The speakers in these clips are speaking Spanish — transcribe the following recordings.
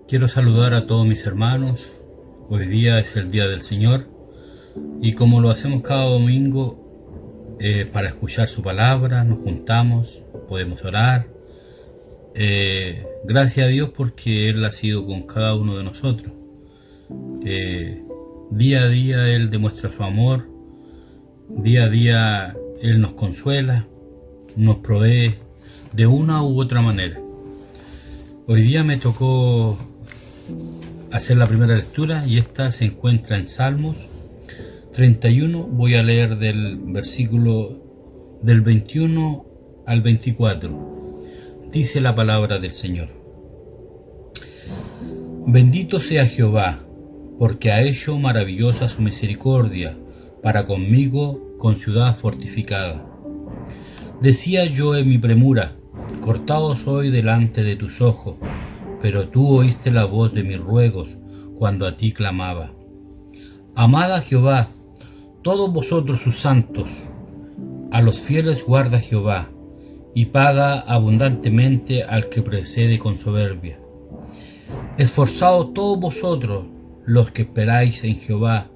Quiero saludar a todos mis hermanos. Hoy día es el Día del Señor y como lo hacemos cada domingo para escuchar su palabra, nos juntamos, podemos orar. Gracias a Dios porque Él ha sido con cada uno de nosotros. Día a día Él demuestra su amor, día a día Él nos consuela, nos provee de una u otra manera. Hoy día me tocó hacer la primera lectura y esta se encuentra en Salmos 31. Voy a leer del versículo del 21 al 24. Dice la palabra del Señor: Bendito sea Jehová, porque ha hecho maravillosa su misericordia para conmigo con ciudad fortificada. Decía yo en mi premura: cortado soy delante de tus ojos, pero tú oíste la voz de mis ruegos cuando a ti clamaba. Amad a Jehová, todos vosotros sus santos, a los fieles guarda Jehová, y paga abundantemente al que procede con soberbia. Esforzaos todos vosotros los que esperáis en Jehová,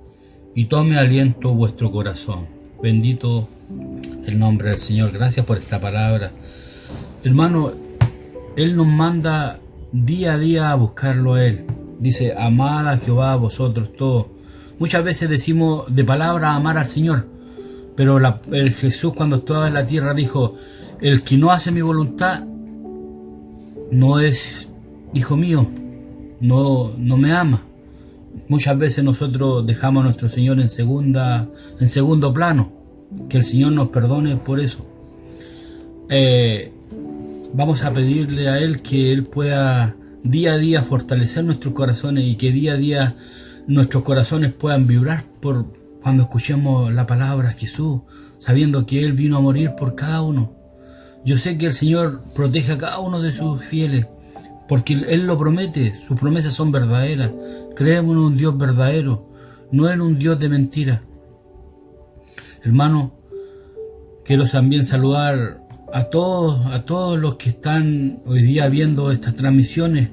y tome aliento vuestro corazón. Bendito el nombre del Señor. Gracias por esta palabra. Hermano, Él nos manda día a día a buscarlo a Él. Dice: amad a Jehová vosotros todos. Muchas veces decimos de palabra amar al Señor, pero el Jesús cuando estaba en la tierra dijo: el que no hace mi voluntad no es hijo mío, no me ama. Muchas veces nosotros dejamos a nuestro Señor en segundo plano. Que el Señor nos perdone por eso. Vamos a pedirle a Él que Él pueda día a día fortalecer nuestros corazones y que día a día nuestros corazones puedan vibrar por cuando escuchemos la palabra de Jesús, sabiendo que Él vino a morir por cada uno. Yo sé que el Señor protege a cada uno de sus fieles, porque Él lo promete, sus promesas son verdaderas. Creemos en un Dios verdadero, no en un Dios de mentira. Hermano, quiero también saludar a todos los que están hoy día viendo estas transmisiones,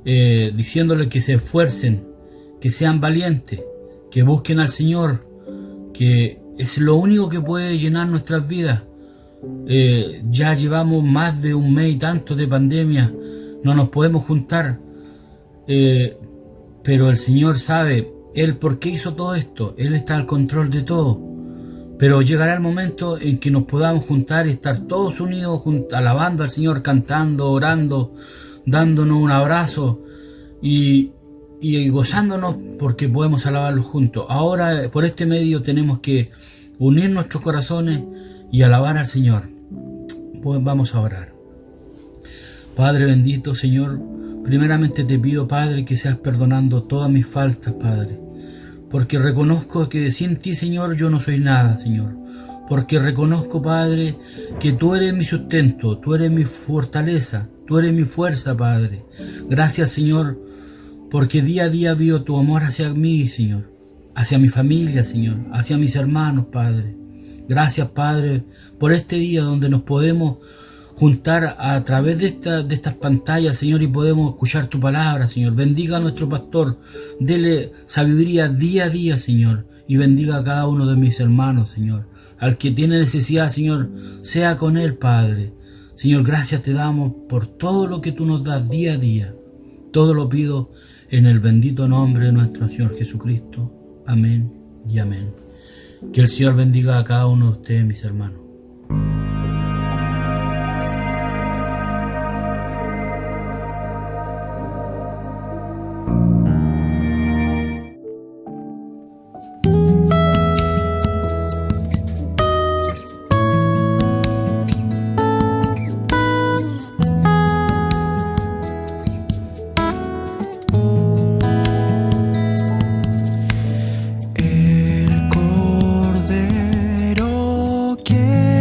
diciéndoles que se esfuercen, que sean valientes, que busquen al Señor, que es lo único que puede llenar nuestras vidas. Ya llevamos más de un mes y tanto de pandemia, no nos podemos juntar, pero el Señor sabe, Él por qué hizo todo esto, Él está al control de todo. Pero llegará el momento en que nos podamos juntar y estar todos unidos, alabando al Señor, cantando, orando, dándonos un abrazo y gozándonos porque podemos alabarlo juntos. Ahora, por este medio, tenemos que unir nuestros corazones y alabar al Señor. Pues vamos a orar. Padre bendito, Señor, primeramente te pido, Padre, que seas perdonando todas mis faltas, Padre. Porque reconozco que sin ti, Señor, yo no soy nada, Señor. Porque reconozco, Padre, que tú eres mi sustento, tú eres mi fortaleza, tú eres mi fuerza, Padre. Gracias, Señor, porque día a día veo tu amor hacia mí, Señor, hacia mi familia, Señor, hacia mis hermanos, Padre. Gracias, Padre, por este día donde nos podemos juntar a través de estas pantallas, Señor, y podemos escuchar tu palabra, Señor. Bendiga a nuestro pastor, dele sabiduría día a día, Señor, y bendiga a cada uno de mis hermanos, Señor. Al que tiene necesidad, Señor, sea con él, Padre. Señor, gracias te damos por todo lo que tú nos das día a día. Todo lo pido en el bendito nombre de nuestro Señor Jesucristo. Amén y amén. Que el Señor bendiga a cada uno de ustedes, mis hermanos. El Cordero que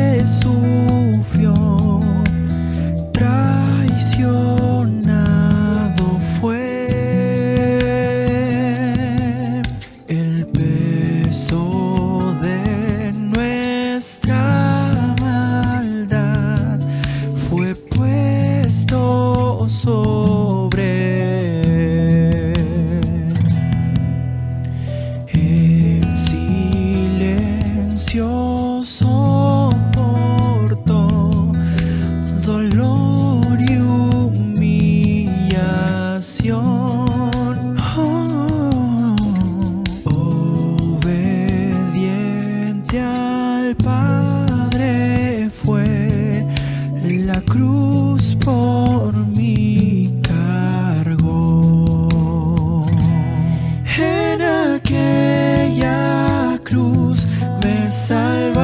salvaste,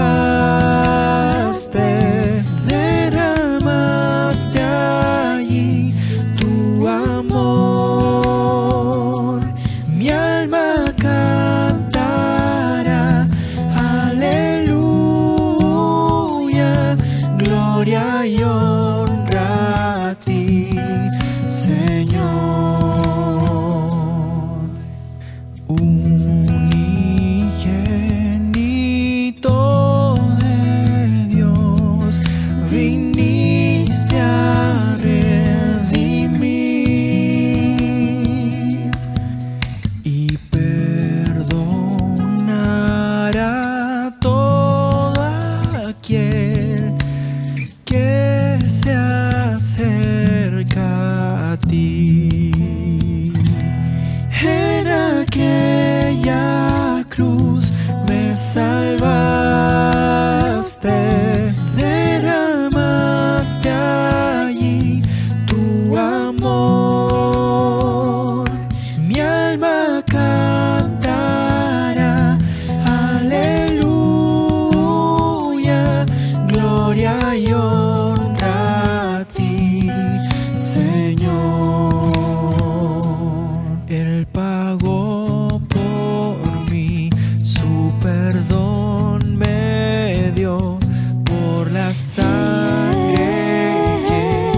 derramaste allí tu amor. Mi alma cantará, aleluya, gloria y honra a ti, Señor. Unigénito de Dios, viniste a redimir y perdonar a todo aquel que se acerca a ti. En aquella cruz me salvaste, derramaste allí tu amor. Mi alma cantará, aleluya, gloria y honra a ti, Señor. Él pagó por mí, su perdón me dio por la sangre que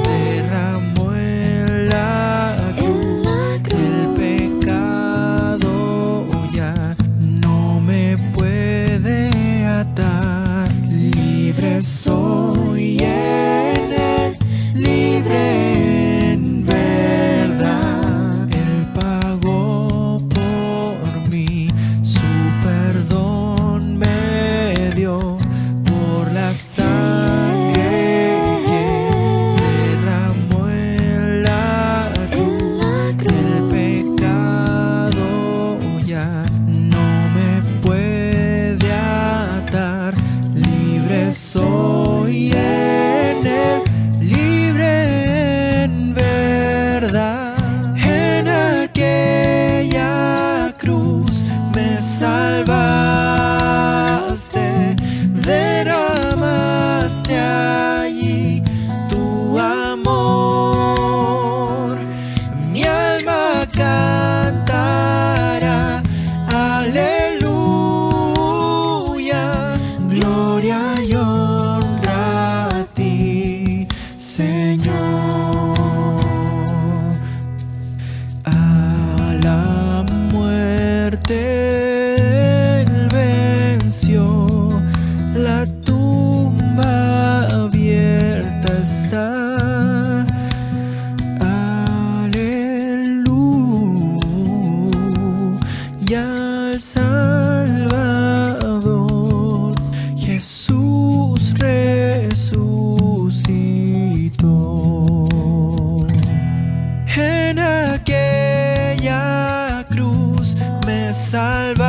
derramó en la cruz. El pecado ya no me puede atar, libre soy en él, libre en verdad. Él pagó por mí, su perdón me dio por la sangre que derramó en la cruz. El pecado ya no me puede atar, libre soy en él, libre en verdad. En aquella cruz me salvaste, derramaste allí tu amor. Mi alma cantará, aleluya, gloria y honra a ti, Señor. A la muerte él venció, la tumba abierta está. Aleluya, al Salvador Jesús resucitó. En aquella cruz me salvaste,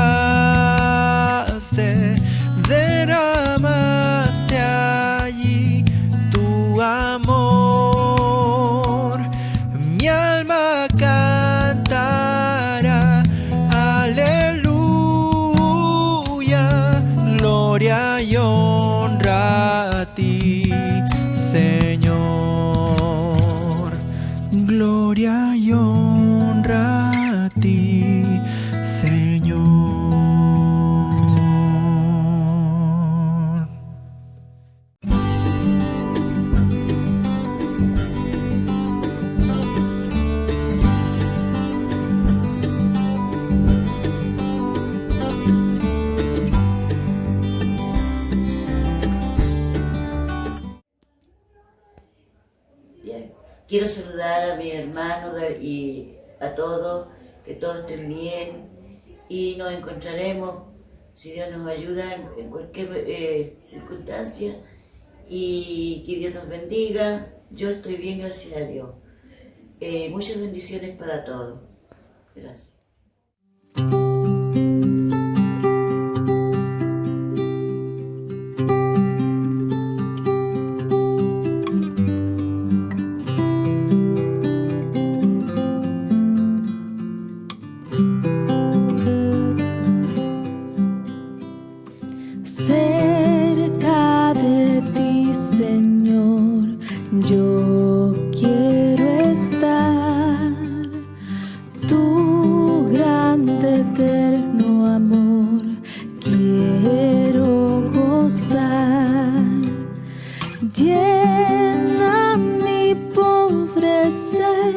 derramaste allí tu amor. Mi alma cantará, aleluya, gloria y honra a ti, Señor. Gloria y honra a ti, Señor. Bien. Quiero saludar a mi hermano y a todos, que todos estén bien y nos encontraremos, si Dios nos ayuda, en cualquier circunstancia, y que Dios nos bendiga. Yo estoy bien, gracias a Dios. Muchas bendiciones para todos. Gracias. eterno amor quiero gozar. Llena mi pobre ser,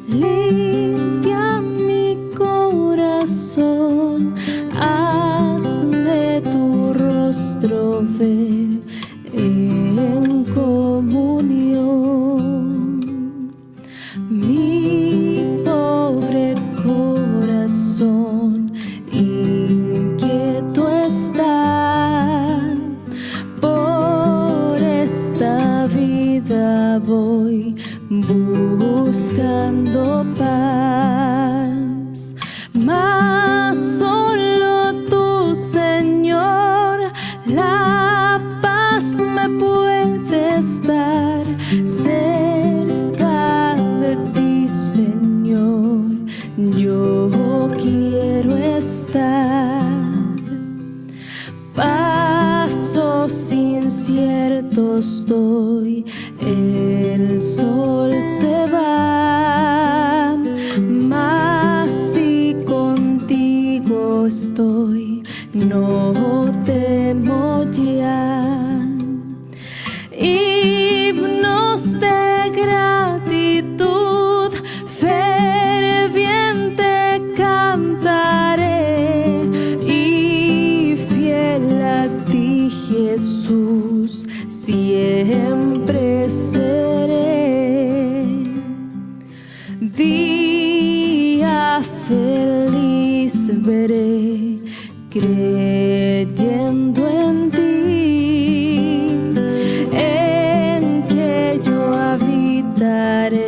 limpia mi corazón, hazme tu rostro ver en comunión. Mi pobre corazón inquieto está, por esta vida voy buscando paz, mas solo tú, Señor, la paz me puedes dar. Cerca de ti, Señor, yo quiero estar. Pasos inciertos doy, el sol se va, mas si contigo estoy, no temo ya. Himnos de gratitud ferviente cantaré, y fiel a ti, Jesús, siempre seré. Día feliz veré, creyendo en ti, en que yo habitaré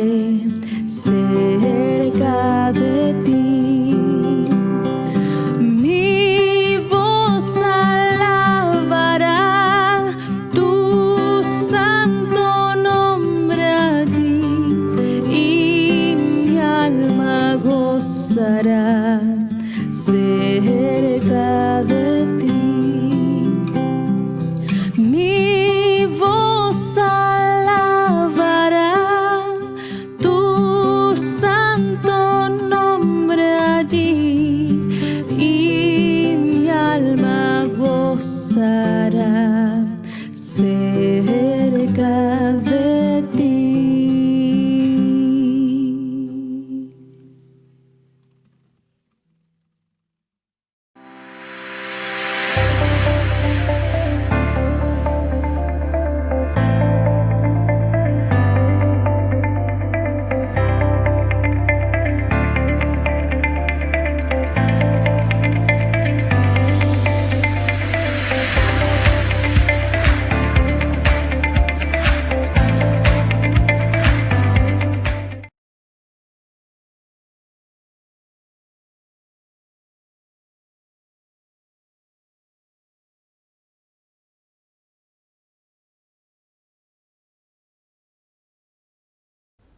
cerca de ti. Mi voz alabará tu santo nombre allí, y mi alma gozará cerca de ti. Mi voz alabará tu santo nombre allí, y mi alma gozará cerca de ti.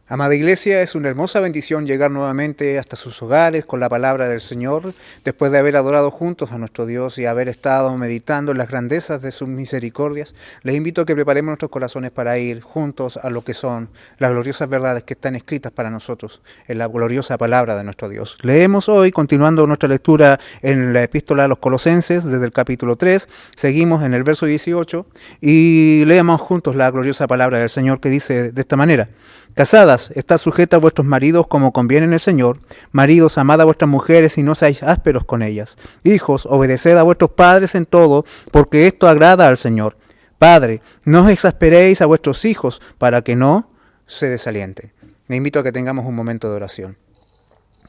Amada Iglesia, es una hermosa bendición llegar nuevamente hasta sus hogares con la palabra del Señor, después de haber adorado juntos a nuestro Dios y haber estado meditando en las grandezas de sus misericordias. Les invito a que preparemos nuestros corazones para ir juntos a lo que son las gloriosas verdades que están escritas para nosotros en la gloriosa palabra de nuestro Dios. Leemos hoy, continuando nuestra lectura en la epístola a los Colosenses, desde el capítulo 3, seguimos en el verso 18 y leemos juntos la gloriosa palabra del Señor, que dice de esta manera: Casadas, estad sujetas a vuestros maridos como conviene en el Señor. Maridos, amad a vuestras mujeres y no seáis ásperos con ellas. Hijos, obedeced a vuestros padres en todo, porque esto agrada al Señor. Padre, no os exasperéis a vuestros hijos, para que no se desalienten. Me invito a que tengamos un momento de oración.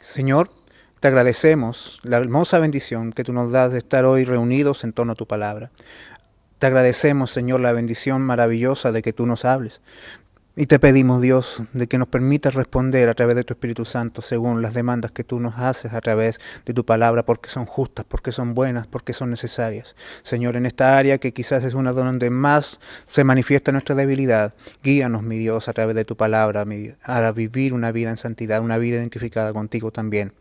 Señor, te agradecemos la hermosa bendición que tú nos das de estar hoy reunidos en torno a tu palabra. Te agradecemos, Señor, la bendición maravillosa de que tú nos hables. Y te pedimos, Dios, de que nos permitas responder a través de tu Espíritu Santo según las demandas que tú nos haces a través de tu palabra, porque son justas, porque son buenas, porque son necesarias. Señor, en esta área que quizás es una donde más se manifiesta nuestra debilidad, guíanos, mi Dios, a través de tu palabra, a vivir una vida en santidad, una vida identificada contigo también.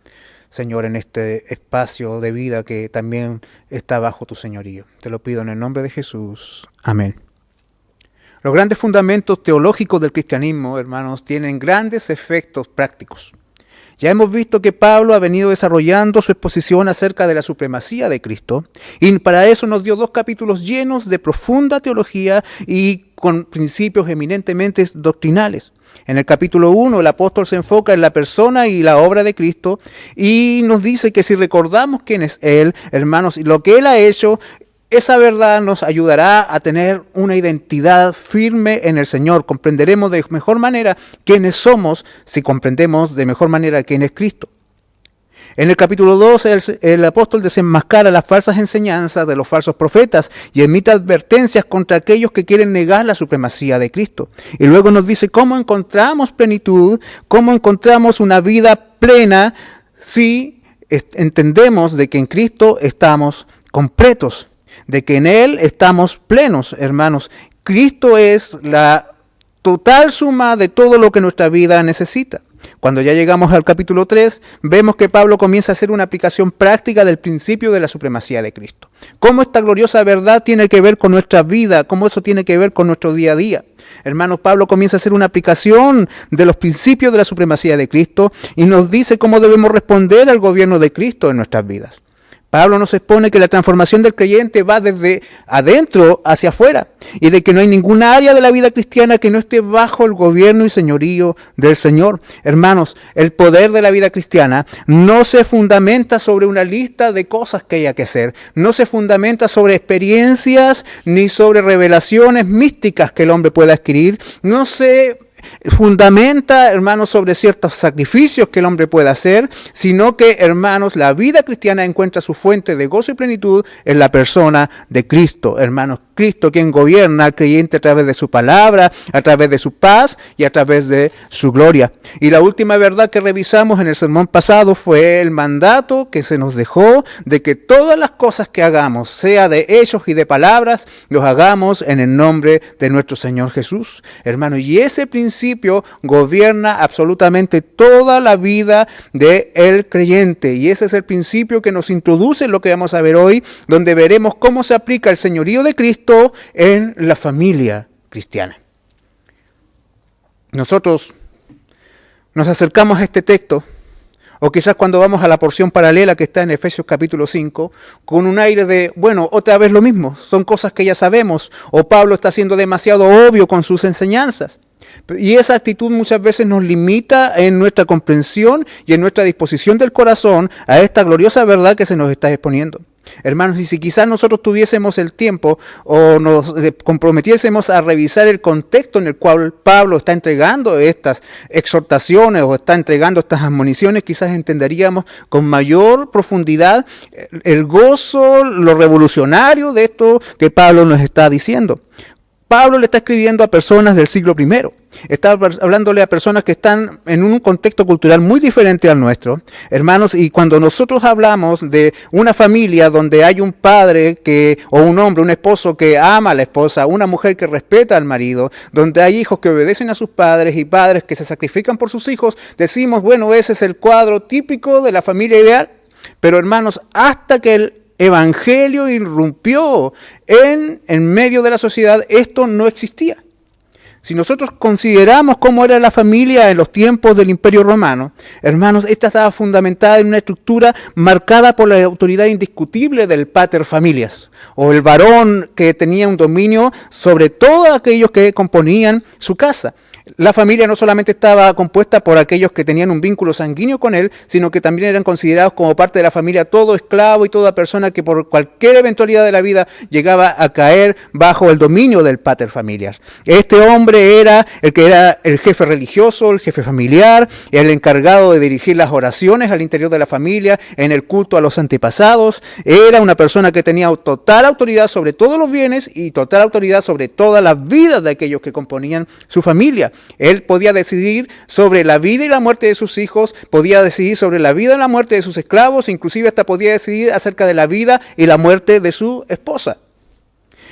Señor, en este espacio de vida que también está bajo tu señorío. Te lo pido en el nombre de Jesús. Amén. Los grandes fundamentos teológicos del cristianismo, hermanos, tienen grandes efectos prácticos. Ya hemos visto que Pablo ha venido desarrollando su exposición acerca de la supremacía de Cristo, y para eso nos dio 2 capítulos llenos de profunda teología y con principios eminentemente doctrinales. En el capítulo 1 el apóstol se enfoca en la persona y la obra de Cristo y nos dice que si recordamos quién es Él, hermanos, y lo que Él ha hecho, esa verdad nos ayudará a tener una identidad firme en el Señor. Comprenderemos de mejor manera quiénes somos si comprendemos de mejor manera quién es Cristo. En el capítulo 2, el apóstol desenmascara las falsas enseñanzas de los falsos profetas y emite advertencias contra aquellos que quieren negar la supremacía de Cristo. Y luego nos dice cómo encontramos plenitud, cómo encontramos una vida plena si entendemos de que en Cristo estamos completos, de que en Él estamos plenos, hermanos. Cristo es la total suma de todo lo que nuestra vida necesita. Cuando ya llegamos al capítulo 3, vemos que Pablo comienza a hacer una aplicación práctica del principio de la supremacía de Cristo. Cómo esta gloriosa verdad tiene que ver con nuestra vida, cómo eso tiene que ver con nuestro día a día. Hermanos, Pablo comienza a hacer una aplicación de los principios de la supremacía de Cristo y nos dice cómo debemos responder al gobierno de Cristo en nuestras vidas. Pablo nos expone que la transformación del creyente va desde adentro hacia afuera y de que no hay ninguna área de la vida cristiana que no esté bajo el gobierno y señorío del Señor. Hermanos, el poder de la vida cristiana no se fundamenta sobre una lista de cosas que haya que hacer, no se fundamenta sobre experiencias ni sobre revelaciones místicas que el hombre pueda adquirir, no se fundamenta, hermanos, sobre ciertos sacrificios que el hombre puede hacer, sino que, hermanos, la vida cristiana encuentra su fuente de gozo y plenitud en la persona de Cristo. Hermanos, Cristo quien gobierna al creyente a través de su palabra, a través de su paz y a través de su gloria. Y la última verdad que revisamos en el sermón pasado fue el mandato que se nos dejó de que todas las cosas que hagamos, sea de hechos y de palabras, los hagamos en el nombre de nuestro Señor Jesús. Hermanos, y ese principio gobierna absolutamente toda la vida del creyente. Y ese es el principio que nos introduce en lo que vamos a ver hoy, donde veremos cómo se aplica el señorío de Cristo en la familia cristiana. Nosotros nos acercamos a este texto, o quizás cuando vamos a la porción paralela que está en Efesios capítulo 5, con un aire de, bueno, otra vez lo mismo, son cosas que ya sabemos, o Pablo está siendo demasiado obvio con sus enseñanzas. Y esa actitud muchas veces nos limita en nuestra comprensión y en nuestra disposición del corazón a esta gloriosa verdad que se nos está exponiendo. Hermanos, y si quizás nosotros tuviésemos el tiempo o nos comprometiésemos a revisar el contexto en el cual Pablo está entregando estas exhortaciones o está entregando estas admoniciones, quizás entenderíamos con mayor profundidad el gozo, lo revolucionario de esto que Pablo nos está diciendo. Pablo le está escribiendo a personas del siglo I. Está hablándole a personas que están en un contexto cultural muy diferente al nuestro. Hermanos, y cuando nosotros hablamos de una familia donde hay un padre o un hombre, un esposo que ama a la esposa, una mujer que respeta al marido, donde hay hijos que obedecen a sus padres y padres que se sacrifican por sus hijos, decimos, bueno, ese es el cuadro típico de la familia ideal. Pero hermanos, hasta que el Evangelio irrumpió en medio de la sociedad, esto no existía. Si nosotros consideramos cómo era la familia en los tiempos del Imperio Romano, hermanos, esta estaba fundamentada en una estructura marcada por la autoridad indiscutible del pater familias, o el varón que tenía un dominio sobre todos aquellos que componían su casa. La familia no solamente estaba compuesta por aquellos que tenían un vínculo sanguíneo con él, sino que también eran considerados como parte de la familia todo esclavo y toda persona que por cualquier eventualidad de la vida llegaba a caer bajo el dominio del pater familias. Este hombre era el jefe religioso, el jefe familiar, el encargado de dirigir las oraciones al interior de la familia, en el culto a los antepasados. Era una persona que tenía total autoridad sobre todos los bienes y total autoridad sobre todas las vidas de aquellos que componían su familia. Él podía decidir sobre la vida y la muerte de sus hijos, podía decidir sobre la vida y la muerte de sus esclavos, inclusive hasta podía decidir acerca de la vida y la muerte de su esposa.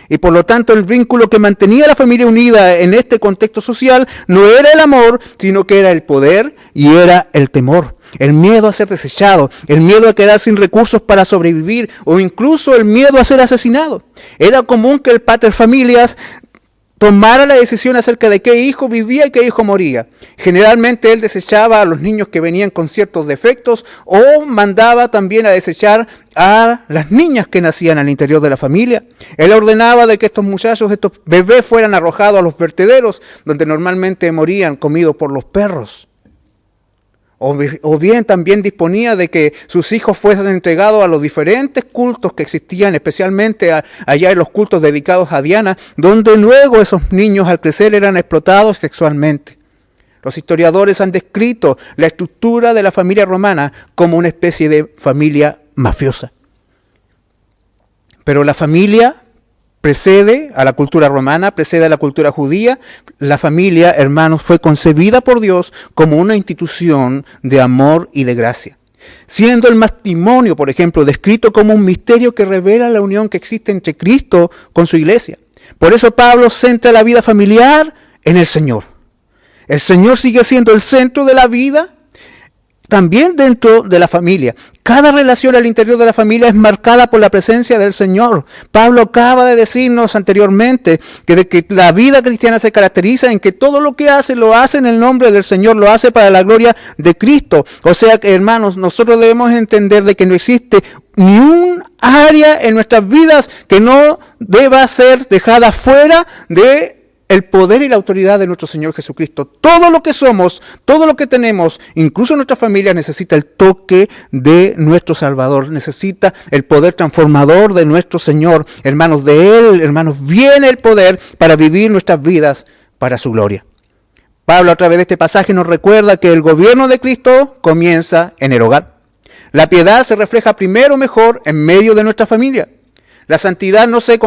Y por lo tanto el vínculo que mantenía a la familia unida en este contexto social no era el amor, sino que era el poder y era el temor. El miedo a ser desechado, el miedo a quedar sin recursos para sobrevivir o incluso el miedo a ser asesinado. Era común que el pater familias tomara la decisión acerca de qué hijo vivía y qué hijo moría. Generalmente él desechaba a los niños que venían con ciertos defectos o mandaba también a desechar a las niñas que nacían al interior de la familia. Él ordenaba de que estos muchachos, estos bebés, fueran arrojados a los vertederos, donde normalmente morían comidos por los perros. O bien también disponía de que sus hijos fuesen entregados a los diferentes cultos que existían, especialmente allá en los cultos dedicados a Diana, donde luego esos niños al crecer eran explotados sexualmente. Los historiadores han descrito la estructura de la familia romana como una especie de familia mafiosa. Pero la familia precede a la cultura romana, precede a la cultura judía. La familia, hermanos, fue concebida por Dios como una institución de amor y de gracia. Siendo el matrimonio, por ejemplo, descrito como un misterio que revela la unión que existe entre Cristo con su iglesia. Por eso Pablo centra la vida familiar en el Señor. El Señor sigue siendo el centro de la vida, también dentro de la familia. Cada relación al interior de la familia es marcada por la presencia del Señor. Pablo acaba de decirnos anteriormente que la vida cristiana se caracteriza en que todo lo que hace, lo hace en el nombre del Señor, lo hace para la gloria de Cristo. O sea que, hermanos, nosotros debemos entender de que no existe ni un área en nuestras vidas que no deba ser dejada fuera de el poder y la autoridad de nuestro Señor Jesucristo. Todo lo que somos, todo lo que tenemos, incluso nuestra familia, necesita el toque de nuestro Salvador, necesita el poder transformador de nuestro Señor. Hermanos, de Él, hermanos, viene el poder para vivir nuestras vidas para su gloria. Pablo, a través de este pasaje, nos recuerda que el gobierno de Cristo comienza en el hogar. La piedad se refleja primero mejor en medio de nuestra familia. La santidad no se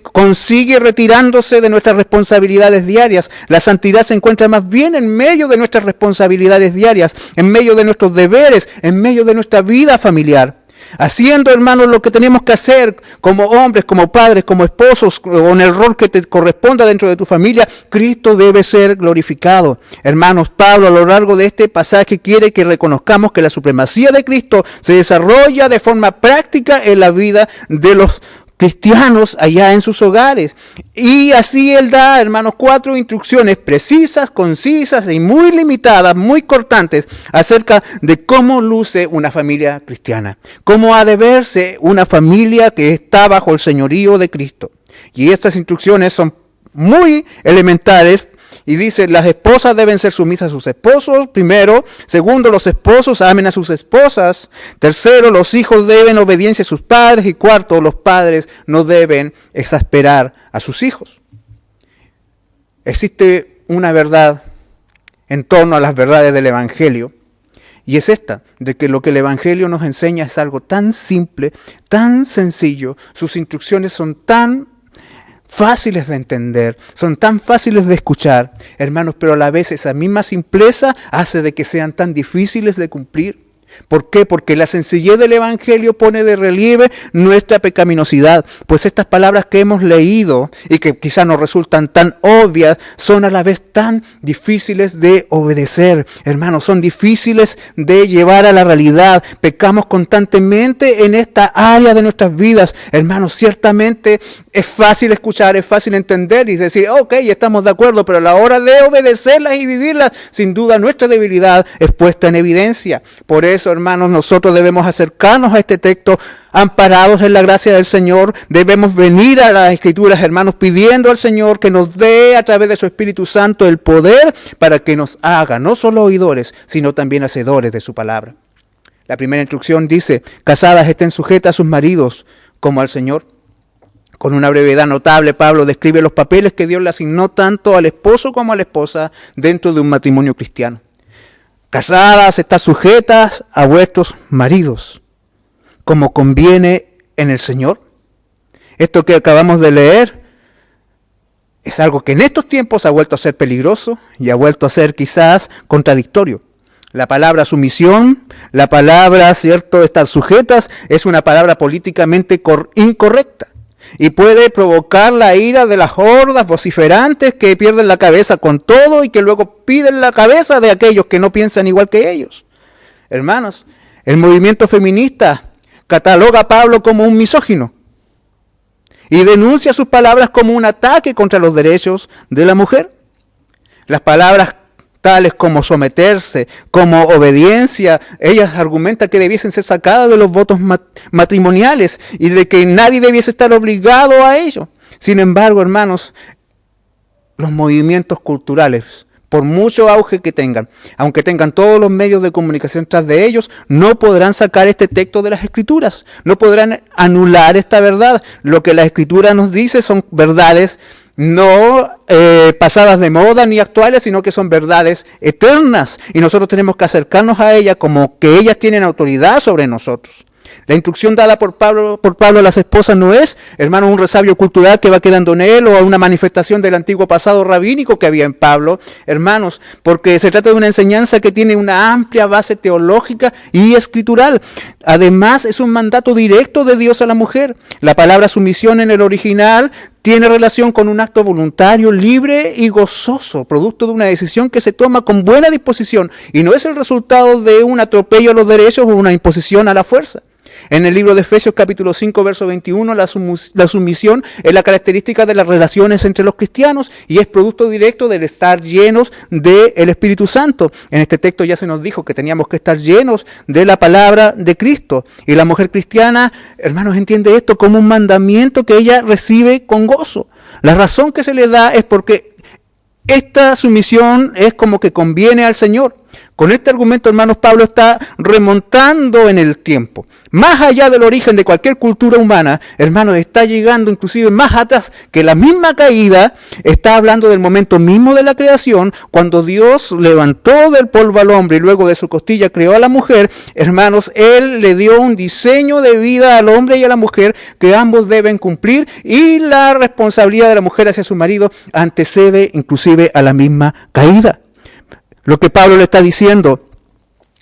consigue retirándose de nuestras responsabilidades diarias. La santidad se encuentra más bien en medio de nuestras responsabilidades diarias, en medio de nuestros deberes, en medio de nuestra vida familiar. Haciendo, hermanos, lo que tenemos que hacer como hombres, como padres, como esposos, o en el rol que te corresponda dentro de tu familia, Cristo debe ser glorificado. Hermanos, Pablo a lo largo de este pasaje quiere que reconozcamos que la supremacía de Cristo se desarrolla de forma práctica en la vida de los cristianos allá en sus hogares. Y así él da, hermanos, 4 instrucciones precisas, concisas y muy limitadas, muy cortantes, acerca de cómo luce una familia cristiana, cómo ha de verse una familia que está bajo el señorío de Cristo. Y estas instrucciones son muy elementales. Y dice, las esposas deben ser sumisas a sus esposos, primero. Segundo, los esposos amen a sus esposas. Tercero, los hijos deben obediencia a sus padres. Y cuarto, los padres no deben exasperar a sus hijos. Existe una verdad en torno a las verdades del Evangelio. Y es esta, de que lo que el Evangelio nos enseña es algo tan simple, tan sencillo. Sus instrucciones son tan fáciles de entender, son tan fáciles de escuchar, hermanos, pero a la vez esa misma simpleza hace de que sean tan difíciles de cumplir. ¿Por qué? Porque la sencillez del Evangelio pone de relieve nuestra pecaminosidad, pues estas palabras que hemos leído y que quizás nos resultan tan obvias, son a la vez tan difíciles de obedecer. Hermanos, son difíciles de llevar a la realidad. Pecamos constantemente en esta área de nuestras vidas. Hermanos, ciertamente es fácil escuchar, es fácil entender y decir, ok, estamos de acuerdo, pero a la hora de obedecerlas y vivirlas, sin duda nuestra debilidad es puesta en evidencia. Por eso, hermanos, nosotros debemos acercarnos a este texto amparados en la gracia del Señor. Debemos venir a las Escrituras, hermanos, pidiendo al Señor que nos dé a través de su Espíritu Santo el poder para que nos haga no solo oidores, sino también hacedores de su palabra. La primera instrucción dice, casadas estén sujetas a sus maridos como al Señor. Con una brevedad notable, Pablo describe los papeles que Dios le asignó tanto al esposo como a la esposa dentro de un matrimonio cristiano. Casadas, estad sujetas a vuestros maridos, como conviene en el Señor. Esto que acabamos de leer es algo que en estos tiempos ha vuelto a ser peligroso y ha vuelto a ser quizás contradictorio. La palabra sumisión, la palabra, cierto, estar sujetas, es una palabra políticamente incorrecta. Y puede provocar la ira de las hordas vociferantes que pierden la cabeza con todo y que luego piden la cabeza de aquellos que no piensan igual que ellos. Hermanos, el movimiento feminista cataloga a Pablo como un misógino. y denuncia sus palabras como un ataque contra los derechos de la mujer. Las palabras tales como someterse, como obediencia, ellas argumentan que debiesen ser sacadas de los votos matrimoniales y de que nadie debiese estar obligado a ello. Sin embargo, hermanos, los movimientos culturales, por mucho auge que tengan, aunque tengan todos los medios de comunicación tras de ellos, no podrán sacar este texto de las Escrituras, no podrán anular esta verdad. Lo que la Escritura nos dice son verdades no pasadas de moda ni actuales, sino que son verdades eternas, y nosotros tenemos que acercarnos a ellas como que ellas tienen autoridad sobre nosotros. La instrucción dada por Pablo a las esposas no es, hermano, un resabio cultural que va quedando en él o una manifestación del antiguo pasado rabínico que había en Pablo, hermanos, porque se trata de una enseñanza que tiene una amplia base teológica y escritural. Además, es un mandato directo de Dios a la mujer. La palabra sumisión en el original tiene relación con un acto voluntario, libre y gozoso, producto de una decisión que se toma con buena disposición y no es el resultado de un atropello a los derechos o una imposición a la fuerza. En el libro de Efesios capítulo 5, verso 21, la sumisión es la característica de las relaciones entre los cristianos y es producto directo del estar llenos del Espíritu Santo. En este texto ya se nos dijo que teníamos que estar llenos de la palabra de Cristo. Y la mujer cristiana, hermanos, entiende esto como un mandamiento que ella recibe con gozo. La razón que se le da es porque esta sumisión es como que conviene al Señor. Con este argumento, hermanos, Pablo está remontando en el tiempo. Más allá del origen de cualquier cultura humana, hermanos, está llegando inclusive más atrás que la misma caída. Está hablando del momento mismo de la creación, cuando Dios levantó del polvo al hombre y luego de su costilla creó a la mujer. Hermanos, Él le dio un diseño de vida al hombre y a la mujer que ambos deben cumplir, y la responsabilidad de la mujer hacia su marido antecede inclusive a la misma caída. Lo que Pablo le está diciendo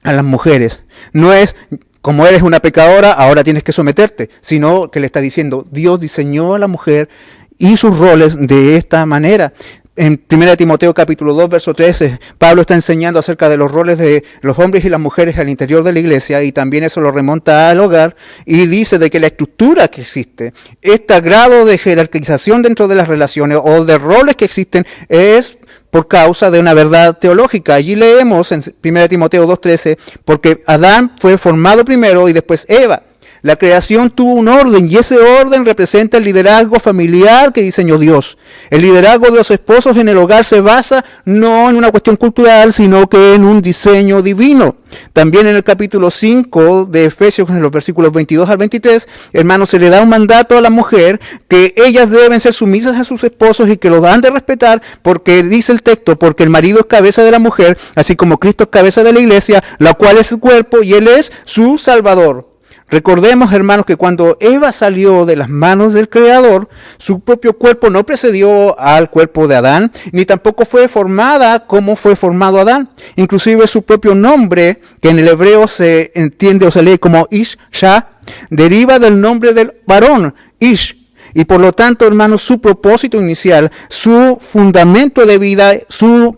a las mujeres no es, como eres una pecadora, ahora tienes que someterte, sino que le está diciendo, Dios diseñó a la mujer y sus roles de esta manera. En 1 Timoteo capítulo 2, verso 13, Pablo está enseñando acerca de los roles de los hombres y las mujeres al interior de la iglesia, y también eso lo remonta al hogar, y dice de que la estructura que existe, este grado de jerarquización dentro de las relaciones o de roles que existen, es por causa de una verdad teológica. Allí leemos en 1 Timoteo 2:13, porque Adán fue formado primero y después Eva. La creación tuvo un orden y ese orden representa el liderazgo familiar que diseñó Dios. El liderazgo de los esposos en el hogar se basa no en una cuestión cultural, sino que en un diseño divino. También en el capítulo 5 de Efesios, en los versículos 22 al 23, hermanos, se le da un mandato a la mujer que ellas deben ser sumisas a sus esposos y que los han de respetar, porque dice el texto, porque el marido es cabeza de la mujer, así como Cristo es cabeza de la iglesia, la cual es su cuerpo y Él es su Salvador. Recordemos, hermanos, que cuando Eva salió de las manos del Creador, su propio cuerpo no precedió al cuerpo de Adán, ni tampoco fue formada como fue formado Adán. Inclusive su propio nombre, que en el hebreo se entiende o se lee como Ish-Shah, deriva del nombre del varón, Ish. Y por lo tanto, hermanos, su propósito inicial, su fundamento de vida, su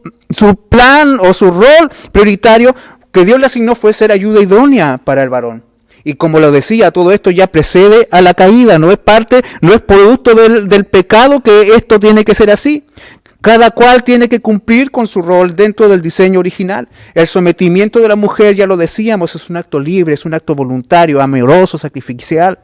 plan o su rol prioritario que Dios le asignó fue ser ayuda idónea para el varón. Y como lo decía, todo esto ya precede a la caída, no es producto del pecado que esto tiene que ser así. Cada cual tiene que cumplir con su rol dentro del diseño original. El sometimiento de la mujer, ya lo decíamos, es un acto libre, es un acto voluntario, amoroso, sacrificial.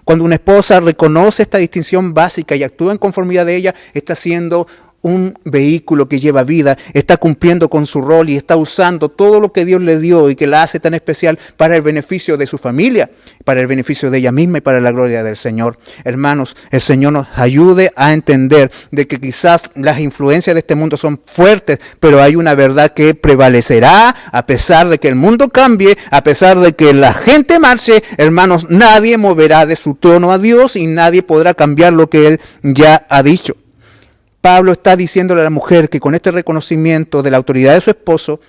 Cuando una esposa reconoce esta distinción básica y actúa en conformidad de ella, está siendo un vehículo que lleva vida, está cumpliendo con su rol y está usando todo lo que Dios le dio y que la hace tan especial para el beneficio de su familia, para el beneficio de ella misma y para la gloria del Señor. Hermanos, el Señor nos ayude a entender de que quizás las influencias de este mundo son fuertes, pero hay una verdad que prevalecerá a pesar de que el mundo cambie, a pesar de que la gente marche. Hermanos, nadie moverá de su trono a Dios y nadie podrá cambiar lo que Él ya ha dicho. Pablo está diciéndole a la mujer que con este reconocimiento de la autoridad de su esposo,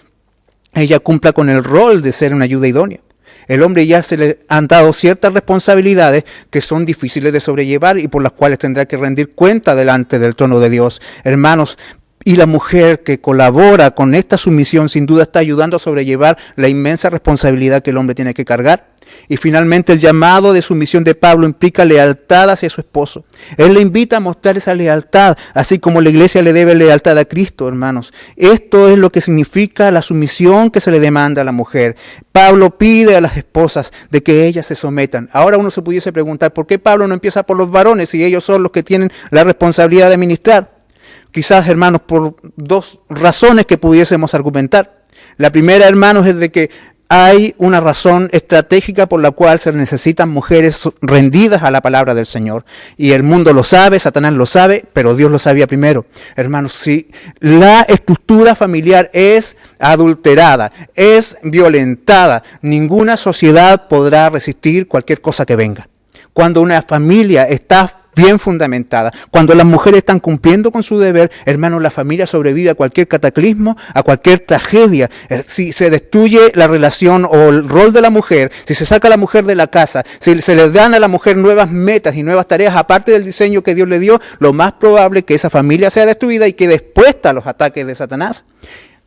ella cumpla con el rol de ser una ayuda idónea. El hombre ya se le han dado ciertas responsabilidades que son difíciles de sobrellevar y por las cuales tendrá que rendir cuenta delante del trono de Dios. Hermanos, y la mujer que colabora con esta sumisión sin duda está ayudando a sobrellevar la inmensa responsabilidad que el hombre tiene que cargar. Y finalmente el llamado de sumisión de Pablo implica lealtad hacia su esposo. Él le invita a mostrar esa lealtad, así como la iglesia le debe lealtad a Cristo, hermanos. Esto es lo que significa la sumisión que se le demanda a la mujer. Pablo pide a las esposas de que ellas se sometan. Ahora uno se pudiese preguntar, ¿por qué Pablo no empieza por los varones si ellos son los que tienen la responsabilidad de ministrar? Quizás, hermanos, por dos razones que pudiésemos argumentar. La primera, hermanos, es de que hay una razón estratégica por la cual se necesitan mujeres rendidas a la palabra del Señor. Y el mundo lo sabe, Satanás lo sabe, pero Dios lo sabía primero. Hermanos, si la estructura familiar es adulterada, es violentada, ninguna sociedad podrá resistir cualquier cosa que venga. Cuando una familia está bien fundamentada, cuando las mujeres están cumpliendo con su deber, hermanos, la familia sobrevive a cualquier cataclismo, a cualquier tragedia. Si se destruye la relación o el rol de la mujer, si se saca a la mujer de la casa, si se le dan a la mujer nuevas metas y nuevas tareas, aparte del diseño que Dios le dio, lo más probable es que esa familia sea destruida y quede expuesta a los ataques de Satanás.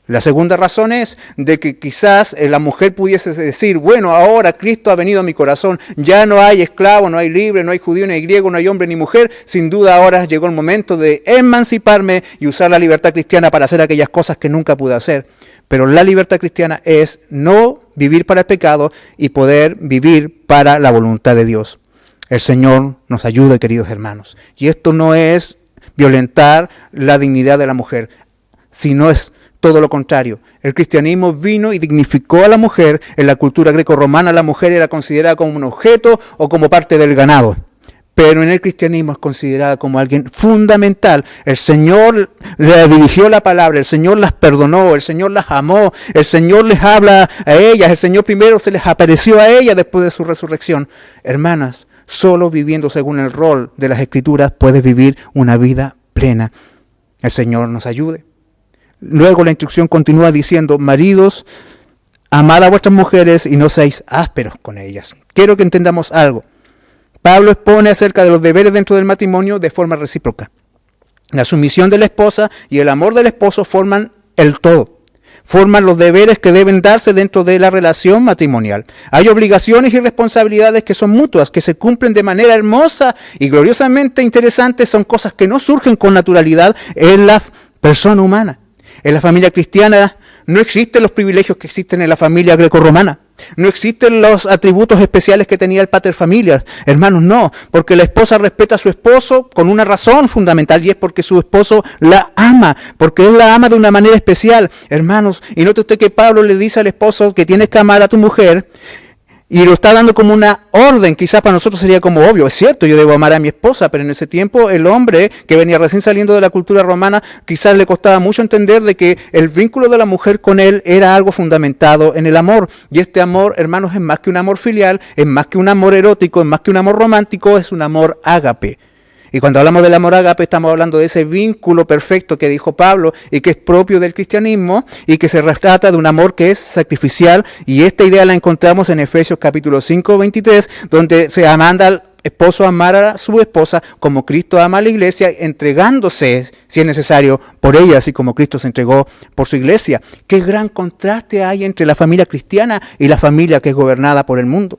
La segunda razón es de que quizás la mujer pudiese decir, bueno, ahora Cristo ha venido a mi corazón, ya no hay esclavo, no hay libre, no hay judío ni griego, no hay hombre ni mujer, sin duda ahora llegó el momento de emanciparme y usar la libertad cristiana para hacer aquellas cosas que nunca pude hacer. Pero la libertad cristiana es no vivir para el pecado y poder vivir para la voluntad de Dios. El Señor nos ayude, queridos hermanos. Y esto no es violentar la dignidad de la mujer, sino es todo lo contrario. El cristianismo vino y dignificó a la mujer. En la cultura greco-romana la mujer era considerada como un objeto o como parte del ganado. Pero en el cristianismo es considerada como alguien fundamental. El Señor le dirigió la palabra, el Señor las perdonó, el Señor las amó, el Señor les habla a ellas, el Señor primero se les apareció a ellas después de su resurrección. Hermanas, solo viviendo según el rol de las Escrituras puedes vivir una vida plena. El Señor nos ayude. Luego la instrucción continúa diciendo, maridos, amad a vuestras mujeres y no seáis ásperos con ellas. Quiero que entendamos algo. Pablo expone acerca de los deberes dentro del matrimonio de forma recíproca. La sumisión de la esposa y el amor del esposo forman el todo. Forman los deberes que deben darse dentro de la relación matrimonial. Hay obligaciones y responsabilidades que son mutuas, que se cumplen de manera hermosa y gloriosamente interesante. Son cosas que no surgen con naturalidad en la persona humana. En la familia cristiana no existen los privilegios que existen en la familia grecorromana. No existen los atributos especiales que tenía el pater familias. Hermanos, no, porque la esposa respeta a su esposo con una razón fundamental y es porque su esposo la ama, porque él la ama de una manera especial. Hermanos, y note usted que Pablo le dice al esposo que tienes que amar a tu mujer y lo está dando como una orden. Quizás para nosotros sería como obvio, es cierto, yo debo amar a mi esposa, pero en ese tiempo el hombre que venía recién saliendo de la cultura romana, quizás le costaba mucho entender de que el vínculo de la mujer con él era algo fundamentado en el amor. Y este amor, hermanos, es más que un amor filial, es más que un amor erótico, es más que un amor romántico, es un amor ágape. Y cuando hablamos del amor ágape estamos hablando de ese vínculo perfecto que dijo Pablo y que es propio del cristianismo y que se trata de un amor que es sacrificial, y esta idea la encontramos en Efesios capítulo 5, 23, donde se manda al esposo a amar a su esposa como Cristo ama a la iglesia, entregándose, si es necesario, por ella, así como Cristo se entregó por su iglesia. Qué gran contraste hay entre la familia cristiana y la familia que es gobernada por el mundo.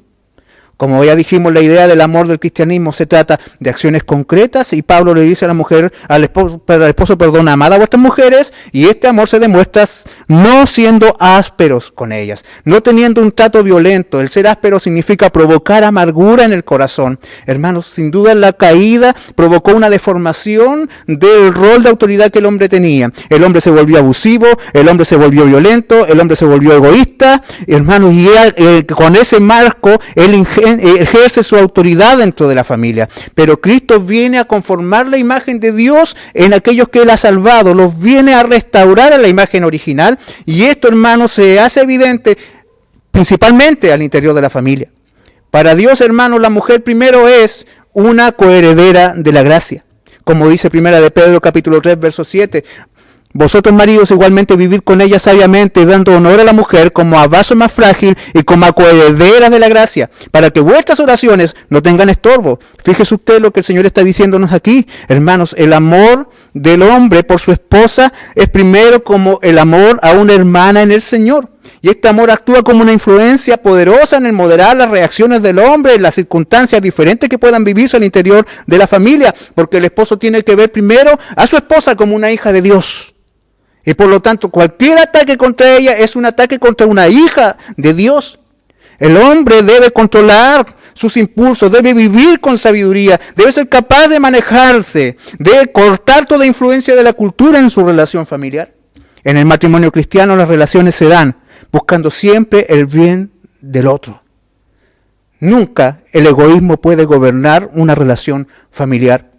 Como ya dijimos, la idea del amor del cristianismo se trata de acciones concretas y Pablo le dice a la mujer, al esposo, perdón, amad a vuestras mujeres, y este amor se demuestra no siendo ásperos con ellas, no teniendo un trato violento. El ser áspero significa provocar amargura en el corazón. Hermanos, sin duda la caída provocó una deformación del rol de autoridad que el hombre tenía. El hombre se volvió abusivo, el hombre se volvió violento, el hombre se volvió egoísta, hermanos, y con ese marco él ejerce su autoridad dentro de la familia. Pero Cristo viene a conformar la imagen de Dios en aquellos que Él ha salvado, los viene a restaurar a la imagen original, y esto, hermanos, se hace evidente principalmente al interior de la familia. Para Dios, hermanos, la mujer primero es una coheredera de la gracia. Como dice 1 de Pedro capítulo 3, verso 7, vosotros maridos igualmente vivid con ella sabiamente, dando honor a la mujer como a vaso más frágil y como a coherederas de la gracia, para que vuestras oraciones no tengan estorbo. Fíjese usted lo que el Señor está diciéndonos aquí. Hermanos, el amor del hombre por su esposa es primero como el amor a una hermana en el Señor. Y este amor actúa como una influencia poderosa en el moderar las reacciones del hombre en las circunstancias diferentes que puedan vivirse al interior de la familia, porque el esposo tiene que ver primero a su esposa como una hija de Dios. Y por lo tanto, cualquier ataque contra ella es un ataque contra una hija de Dios. El hombre debe controlar sus impulsos, debe vivir con sabiduría, debe ser capaz de manejarse, debe cortar toda influencia de la cultura en su relación familiar. En el matrimonio cristiano las relaciones se dan buscando siempre el bien del otro. Nunca el egoísmo puede gobernar una relación familiar.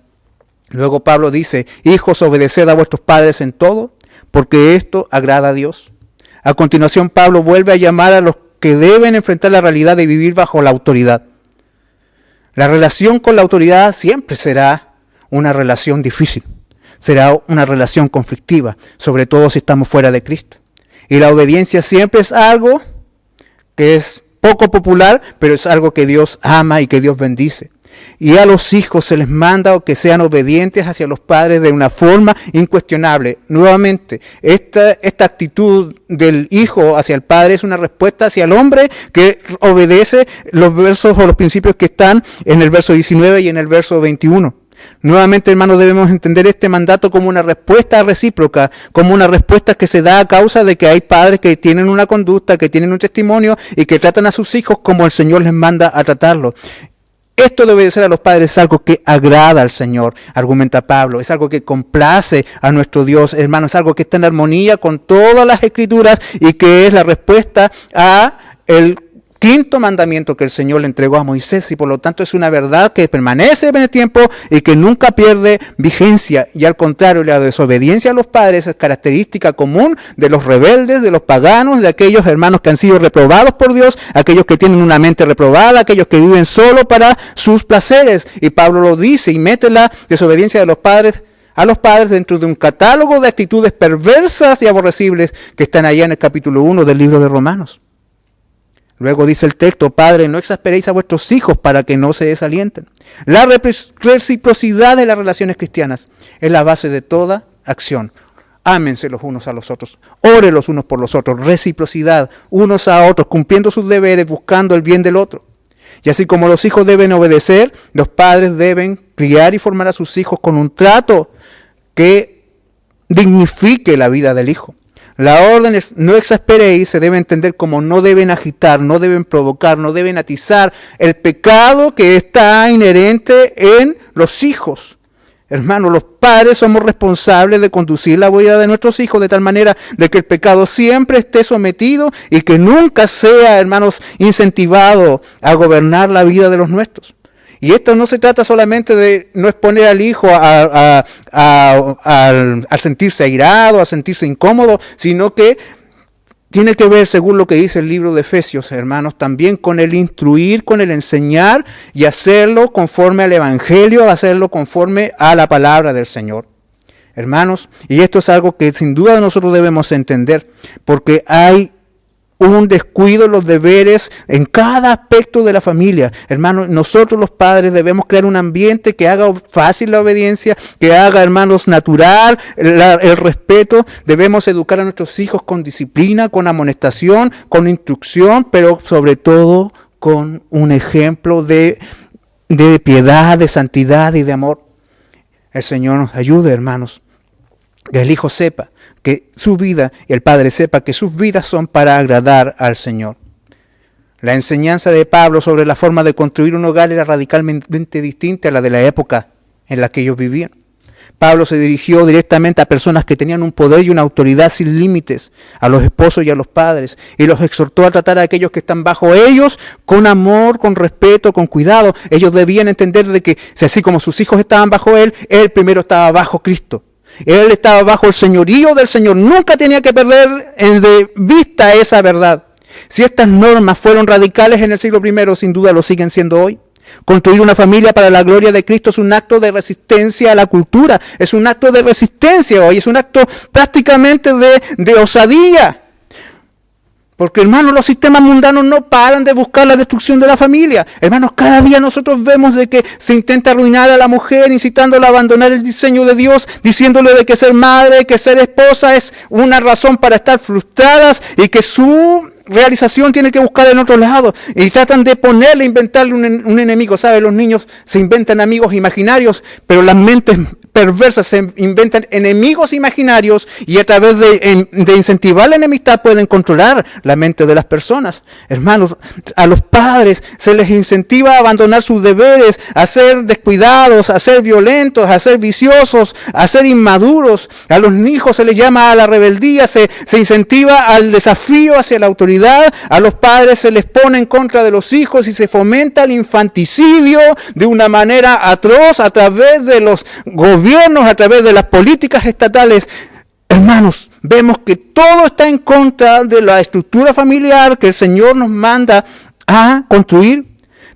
Luego Pablo dice, hijos, obedeced a vuestros padres en todo, porque esto agrada a Dios. A continuación Pablo vuelve a llamar a los que deben enfrentar la realidad de vivir bajo la autoridad. La relación con la autoridad siempre será una relación difícil, será una relación conflictiva, sobre todo si estamos fuera de Cristo. Y la obediencia siempre es algo que es poco popular, pero es algo que Dios ama y que Dios bendice. Y a los hijos se les manda que sean obedientes hacia los padres de una forma incuestionable. Nuevamente, esta actitud del hijo hacia el padre es una respuesta hacia el hombre que obedece los versos o los principios que están en el verso 19 y en el verso 21. Nuevamente, hermanos, debemos entender este mandato como una respuesta recíproca, como una respuesta que se da a causa de que hay padres que tienen una conducta, que tienen un testimonio y que tratan a sus hijos como el Señor les manda a tratarlos. Esto de obedecer a los padres es algo que agrada al Señor, argumenta Pablo. Es algo que complace a nuestro Dios, hermano. Es algo que está en armonía con todas las Escrituras y que es la respuesta a el quinto mandamiento que el Señor le entregó a Moisés, y por lo tanto es una verdad que permanece en el tiempo y que nunca pierde vigencia. Y al contrario, la desobediencia a los padres es característica común de los rebeldes, de los paganos, de aquellos hermanos que han sido reprobados por Dios, aquellos que tienen una mente reprobada, aquellos que viven solo para sus placeres. Y Pablo lo dice y mete la desobediencia de los padres a los padres dentro de un catálogo de actitudes perversas y aborrecibles que están allá en el capítulo 1 del libro de Romanos. Luego dice el texto, padres, no exasperéis a vuestros hijos para que no se desalienten. La reciprocidad de las relaciones cristianas es la base de toda acción. Ámense los unos a los otros, oren los unos por los otros, reciprocidad, unos a otros, cumpliendo sus deberes, buscando el bien del otro. Y así como los hijos deben obedecer, los padres deben criar y formar a sus hijos con un trato que dignifique la vida del hijo. La orden es no exasperéis, se debe entender como no deben agitar, no deben provocar, no deben atizar el pecado que está inherente en los hijos. Hermanos, los padres somos responsables de conducir la vida de nuestros hijos de tal manera de que el pecado siempre esté sometido y que nunca sea, hermanos, incentivado a gobernar la vida de los nuestros. Y esto no se trata solamente de no exponer al hijo a sentirse airado, a sentirse incómodo, sino que tiene que ver, según lo que dice el libro de Efesios, hermanos, también con el instruir, con el enseñar y hacerlo conforme al Evangelio, hacerlo conforme a la palabra del Señor. Hermanos, y esto es algo que sin duda nosotros debemos entender, porque hay un descuido en los deberes en cada aspecto de la familia. Hermanos, nosotros los padres debemos crear un ambiente que haga fácil la obediencia, que haga, hermanos, natural el respeto. Debemos educar a nuestros hijos con disciplina, con amonestación, con instrucción, pero sobre todo con un ejemplo de piedad, de santidad y de amor. El Señor nos ayude, hermanos. Que el hijo sepa que su vida y el padre sepa que sus vidas son para agradar al Señor. La enseñanza de Pablo sobre la forma de construir un hogar era radicalmente distinta a la de la época en la que ellos vivían. Pablo se dirigió directamente a personas que tenían un poder y una autoridad sin límites, a los esposos y a los padres, y los exhortó a tratar a aquellos que están bajo ellos con amor, con respeto, con cuidado. Ellos debían entender de que, si así como sus hijos estaban bajo él primero estaba bajo Cristo. Él estaba bajo el señorío del Señor. Nunca tenía que perder de vista esa verdad. Si estas normas fueron radicales en el siglo I, sin duda lo siguen siendo hoy. Construir una familia para la gloria de Cristo es un acto de resistencia a la cultura. Es un acto de resistencia hoy. Es un acto prácticamente de osadía. Porque, hermanos, los sistemas mundanos no paran de buscar la destrucción de la familia. Hermanos, cada día nosotros vemos de que se intenta arruinar a la mujer, incitándola a abandonar el diseño de Dios, diciéndole de que ser madre, que ser esposa es una razón para estar frustradas y que su realización tiene que buscar en otro lado. Y tratan de ponerle, inventarle un enemigo. ¿Sabe? Los niños se inventan amigos imaginarios, pero las mentes perversas se inventan enemigos imaginarios y a través de incentivar la enemistad pueden controlar la mente de las personas. Hermanos, a los padres se les incentiva a abandonar sus deberes, a ser descuidados, a ser violentos, a ser viciosos, a ser inmaduros. A los hijos se les llama a la rebeldía, se incentiva al desafío hacia la autoridad. A los padres se les pone en contra de los hijos y se fomenta el infanticidio de una manera atroz a través de los gobiernos, a través de las políticas estatales. Hermanos, vemos que todo está en contra de la estructura familiar que el Señor nos manda a construir.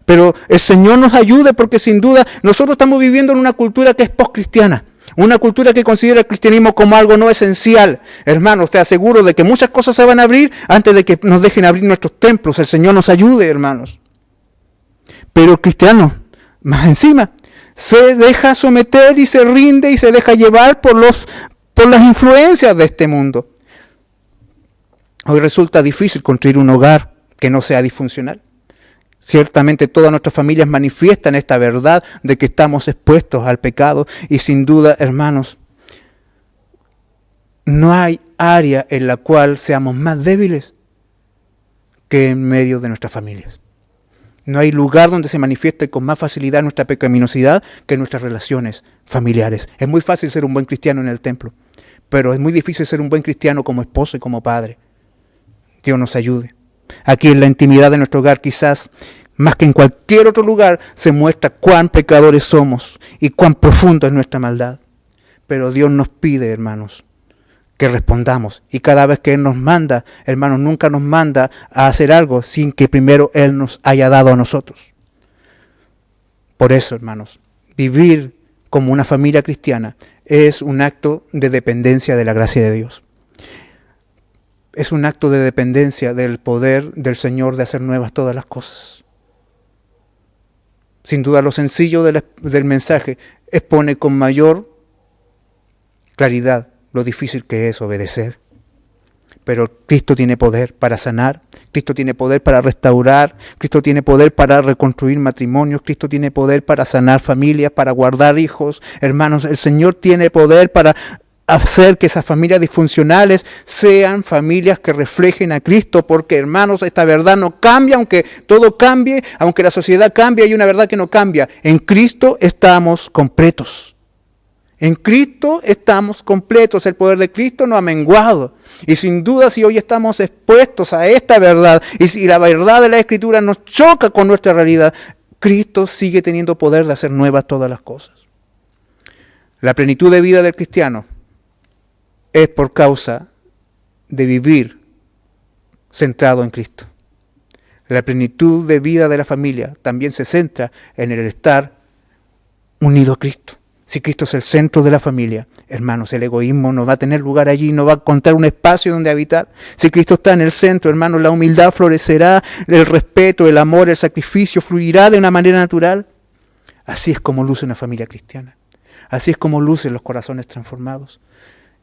Pero el Señor nos ayude, porque sin duda nosotros estamos viviendo en una cultura que es postcristiana. Una cultura que considera el cristianismo como algo no esencial. Hermanos, te aseguro de que muchas cosas se van a abrir antes de que nos dejen abrir nuestros templos. El Señor nos ayude, hermanos. Pero el cristiano, más encima, se deja someter y se rinde y se deja llevar por las influencias de este mundo. Hoy resulta difícil construir un hogar que no sea disfuncional. Ciertamente todas nuestras familias manifiestan esta verdad de que estamos expuestos al pecado y sin duda, hermanos, no hay área en la cual seamos más débiles que en medio de nuestras familias. No hay lugar donde se manifieste con más facilidad nuestra pecaminosidad que en nuestras relaciones familiares. Es muy fácil ser un buen cristiano en el templo, pero es muy difícil ser un buen cristiano como esposo y como padre. Dios nos ayude. Aquí en la intimidad de nuestro hogar, quizás más que en cualquier otro lugar, se muestra cuán pecadores somos y cuán profunda es nuestra maldad. Pero Dios nos pide, hermanos, que respondamos. Y cada vez que Él nos manda, hermanos, nunca nos manda a hacer algo sin que primero Él nos haya dado a nosotros. Por eso, hermanos, vivir como una familia cristiana es un acto de dependencia de la gracia de Dios. Es un acto de dependencia del poder del Señor de hacer nuevas todas las cosas. Sin duda, lo sencillo del mensaje expone con mayor claridad lo difícil que es obedecer. Pero Cristo tiene poder para sanar, Cristo tiene poder para restaurar, Cristo tiene poder para reconstruir matrimonios, Cristo tiene poder para sanar familias, para guardar hijos. Hermanos, el Señor tiene poder para hacer que esas familias disfuncionales sean familias que reflejen a Cristo, porque, hermanos, esta verdad no cambia, aunque todo cambie, aunque la sociedad cambie, hay una verdad que no cambia. En Cristo estamos completos. En Cristo estamos completos, el poder de Cristo no ha menguado. Y sin duda, si hoy estamos expuestos a esta verdad, y si la verdad de la Escritura nos choca con nuestra realidad, Cristo sigue teniendo poder de hacer nuevas todas las cosas. La plenitud de vida del cristiano es por causa de vivir centrado en Cristo. La plenitud de vida de la familia también se centra en el estar unido a Cristo. Si Cristo es el centro de la familia, hermanos, el egoísmo no va a tener lugar allí, no va a encontrar un espacio donde habitar. Si Cristo está en el centro, hermanos, la humildad florecerá, el respeto, el amor, el sacrificio fluirá de una manera natural. Así es como luce una familia cristiana. Así es como lucen los corazones transformados.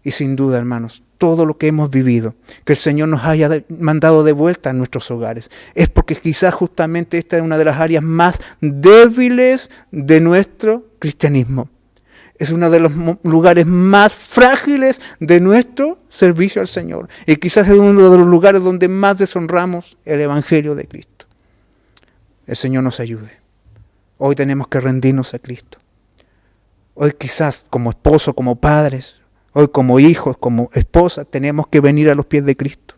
Y sin duda, hermanos, todo lo que hemos vivido, que el Señor nos haya mandado de vuelta a nuestros hogares, es porque quizás justamente esta es una de las áreas más débiles de nuestro cristianismo. Es uno de los lugares más frágiles de nuestro servicio al Señor. Y quizás es uno de los lugares donde más deshonramos el Evangelio de Cristo. El Señor nos ayude. Hoy tenemos que rendirnos a Cristo. Hoy quizás como esposo, como padres, hoy como hijos, como esposas, tenemos que venir a los pies de Cristo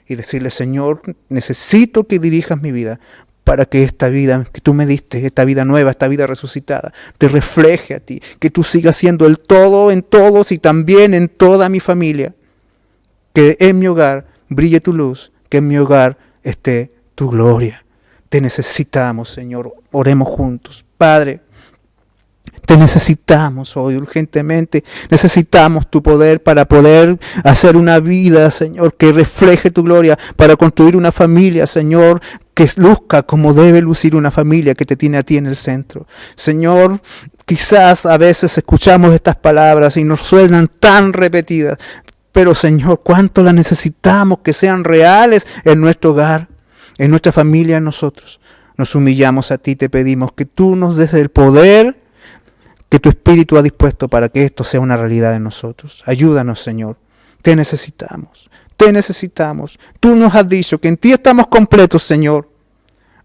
y decirle: Señor, necesito que dirijas mi vida para que esta vida que tú me diste, esta vida nueva, esta vida resucitada, te refleje a ti, que tú sigas siendo el todo en todos y también en toda mi familia. Que en mi hogar brille tu luz, que en mi hogar esté tu gloria. Te necesitamos, Señor. Oremos juntos. Padre, Te necesitamos hoy urgentemente. Necesitamos tu poder para poder hacer una vida, Señor, que refleje tu gloria, para construir una familia, Señor, que luzca como debe lucir una familia que te tiene a ti en el centro. Señor, quizás a veces escuchamos estas palabras y nos suenan tan repetidas, pero Señor, cuánto las necesitamos que sean reales en nuestro hogar, en nuestra familia, en nosotros. Nos humillamos a ti, te pedimos que tú nos des el poder que tu Espíritu ha dispuesto para que esto sea una realidad en nosotros. Ayúdanos, Señor. Te necesitamos. Te necesitamos. Tú nos has dicho que en ti estamos completos, Señor.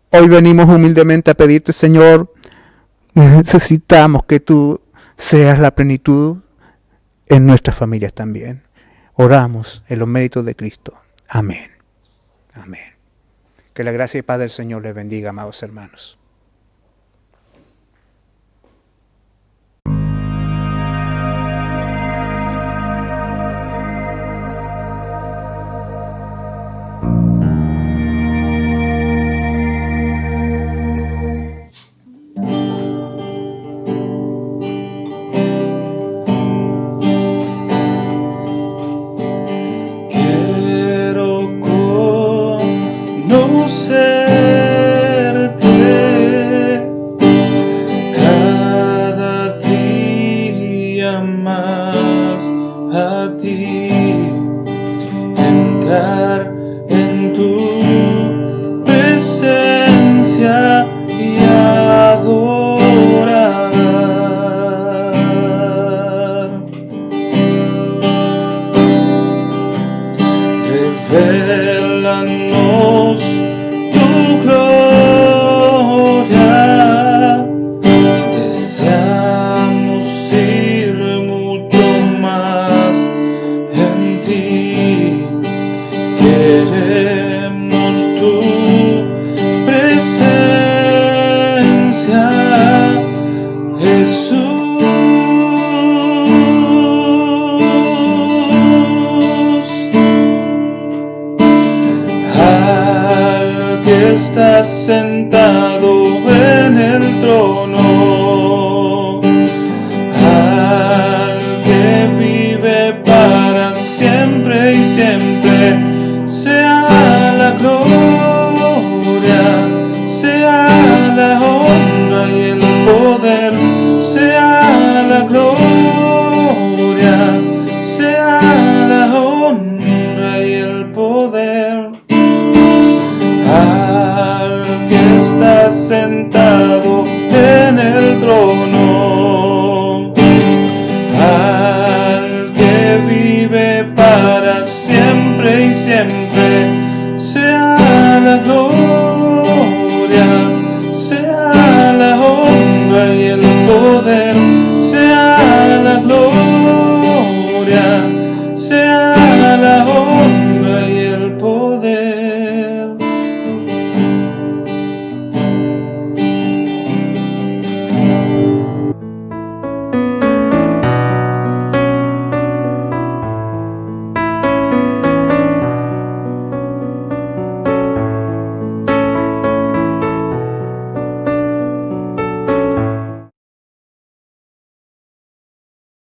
Hoy venimos humildemente a pedirte, Señor, necesitamos que tú seas la plenitud en nuestras familias también. Oramos en los méritos de Cristo. Amén. Amén. Que la gracia y paz del Señor les bendiga, amados hermanos. Conocerte cada día más a ti.